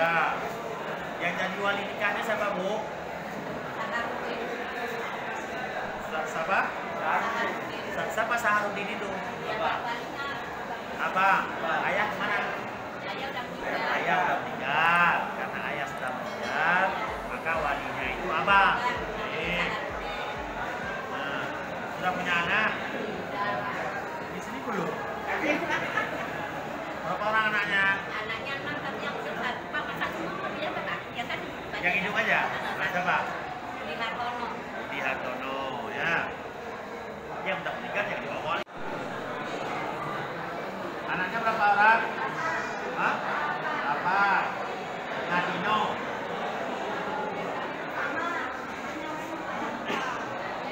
Ya. Yang jadi wali nikahnya siapa, Bu? Siapa? Siapa Saharudin itu? Abang. Ayah kemana? Ayah udah meninggal. Karena ayah sudah meninggal, maka walinya itu abang. Nah, sudah punya anak? Di sini belum. Berapa orang anaknya? Anaknya 6, tapi yang sehat. Bapak satu nomor dia Bapak. Ya kan? Yang hidup aja. Nah, siapa? Di Hartono. Di Hartono, ya. Yang udah meninggal yang dibawa wali. Anaknya berapa orang? Hah? Berapa? Nadino.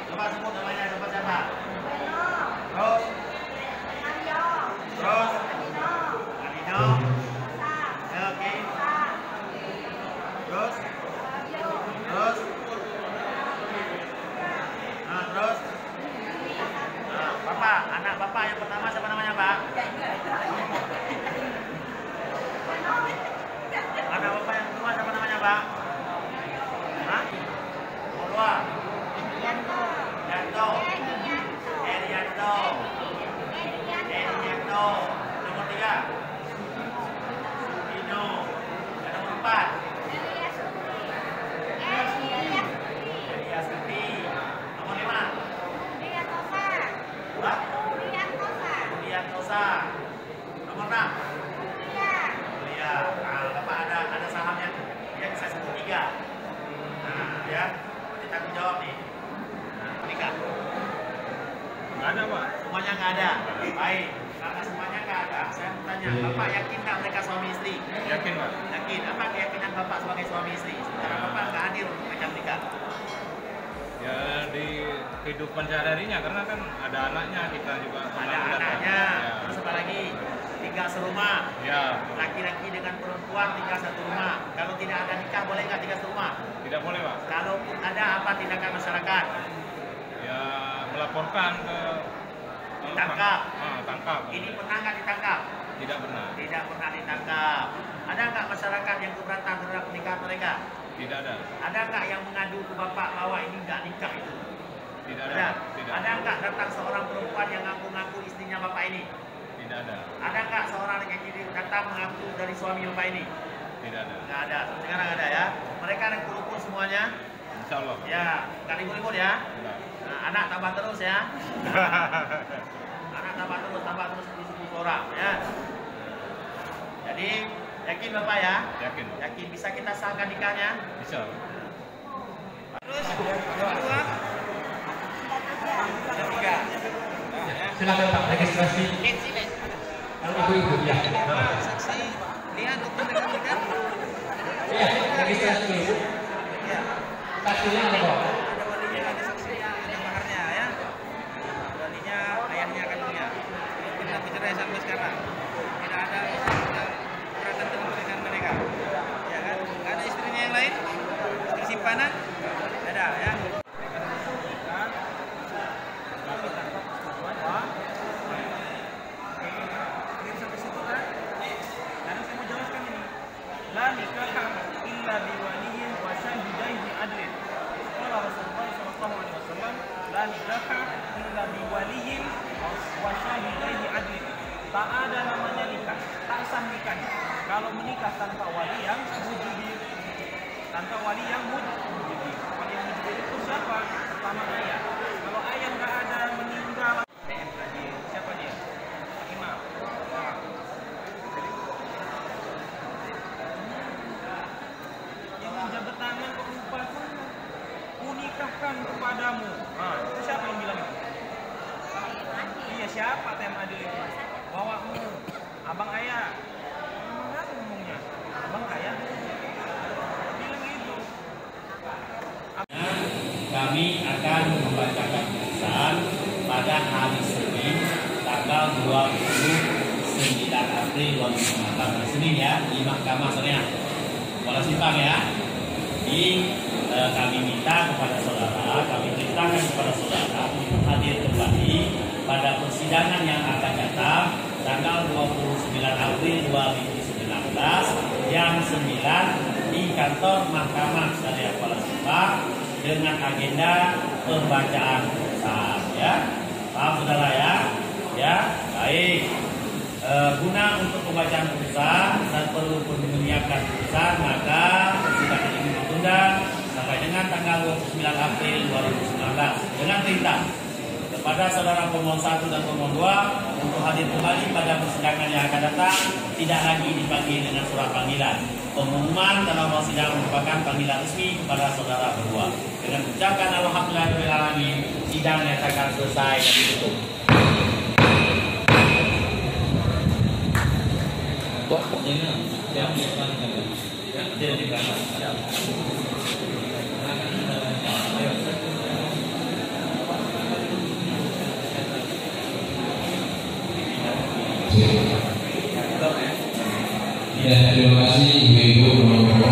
Coba sebut namanya, coba siapa? Terus? Terus? Nadino. Oke. Terus? Terus? Nah, terus? Nah, Bapak, anak Bapak yang pertama siapa namanya, Pak? Anak Bapak yang kedua siapa namanya, Pak? Hah? Kedua? Yanto. Erianto. Erianto. Nomor 3? Dino. Dan nomor 4? Eliasuti. Nomor 5? Hah? Tosa. Nomor 6? Mulia. Nah, Bapak ada sahamnya. Dia bisa sebut 3. Nah, ya. Kita menjawab nih. Nah, nikah. Nggak ada, Pak. Semuanya nggak ada. Baik. Karena semuanya nggak ada, saya mau tanya, Bapak yakin nggak mereka suami istri? Yakin, Pak. Yakin. Apa keyakinan Bapak sebagai suami istri? Sementara Bapak nggak hadir untuk akad nikah. Ya di kehidupan sehari-harinya, karena kan ada anaknya, kita juga Ada anaknya. Ya. Terus apa lagi? Tinggal serumah. Ya. Laki-laki dengan perempuan tinggal satu rumah. Kalau tidak ada nikah boleh nggak tinggal serumah? Tidak boleh, Pak. Kalaupun ada, apa tindakan masyarakat? Ya melaporkan ke Ditangkap. Tangkap. Ini pernah nggak ditangkap? Tidak pernah. Tidak pernah ditangkap. Ada nggak masyarakat yang keberatan terhadap pernikahan mereka? Tidak ada. Ada nggak yang mengadu ke Bapak bahwa ini nggak nikah itu? Tidak ada. Ada. Tidak. Ada nggak datang seorang perempuan yang ngaku-ngaku istrinya Bapak ini? Tidak ada. Ada nggak seorang laki-laki datang mengaku dari suami Bapak ini? Tidak ada. Nggak ada. Sekarang ada ya. Mereka yang kumpul semuanya. Insya Allah. Ya, nggak ribut-ribut ya. Tidak. Nah, anak tambah terus ya. Anak tambah terus di 10 orang ya. Jadi yakin Bapak ya? Yakin. Yakin bisa kita sahkan nikahnya? Bisa. Terus kedua, yang 3. Silakan Pak, registrasi. Ibu-ibu ya. Saksi lihat dokter rekan-rekan. Iya, registrasi dulu. Ya. Saksinya ada kok. Ada walinya, ada saksi, ada maharnya ya. Walinya, ayahnya, kandungnya. Pernah bercerai sampai sekarang. Tidak ada keberatan dengan pernikahan mereka. Ya kan? Nggak ada istrinya yang lain? Istri simpanan? Ada ya. La nikaha illa biwaliyin wa syahidaihi adlin. Qala Rasulullah sallallahu alaihi wasallam, la nikaha illa biwaliyin wa syahidaihi adlin. Tak ada namanya nikah, tak sah nikahnya kalau menikah tanpa wali yang mujibir. Tanpa wali yang mujibir. Wali yang mujibir itu siapa? Pertama ayah. Kalau ayah nggak ada, meninggal. Siapa dia? Imam. Jabat tangan kok lupa, kunikahkan kepadamu. Nah, itu siapa yang bilang itu? Iya, siapa Tem Adil itu? Bawamu, abang ayah. Mana ngomongnya? Abang ayah bilang gitu. Kami akan membacakan putusan pada hari Senin tanggal 29 April 2018 Senin ya, di Mahkamah Syariah Kuala Simpang ya. Kami minta kepada saudara, kami perintahkan kepada saudara untuk hadir kembali pada persidangan yang akan datang tanggal 29 April 2019 yang 9 di kantor Mahkamah Syariah Kuala Lumpur dengan agenda pembacaan putusan. Ya, paham saudara ya? Ya, baik. Guna untuk pembacaan putusan dan perlu menyiapkan putusan, maka persidangan ini ditunda sampai dengan tanggal 29 April 2019 dengan perintah kepada saudara pemohon 1 dan pemohon 2 untuk hadir kembali pada persidangan yang akan datang, tidak lagi dipanggil dengan surat panggilan. Pengumuman dalam sidang merupakan panggilan resmi kepada saudara berdua. Dengan ucapan alhamdulillah, sidang nyatakan selesai dan ditutup. Ya, terima kasih Ibu-Ibu.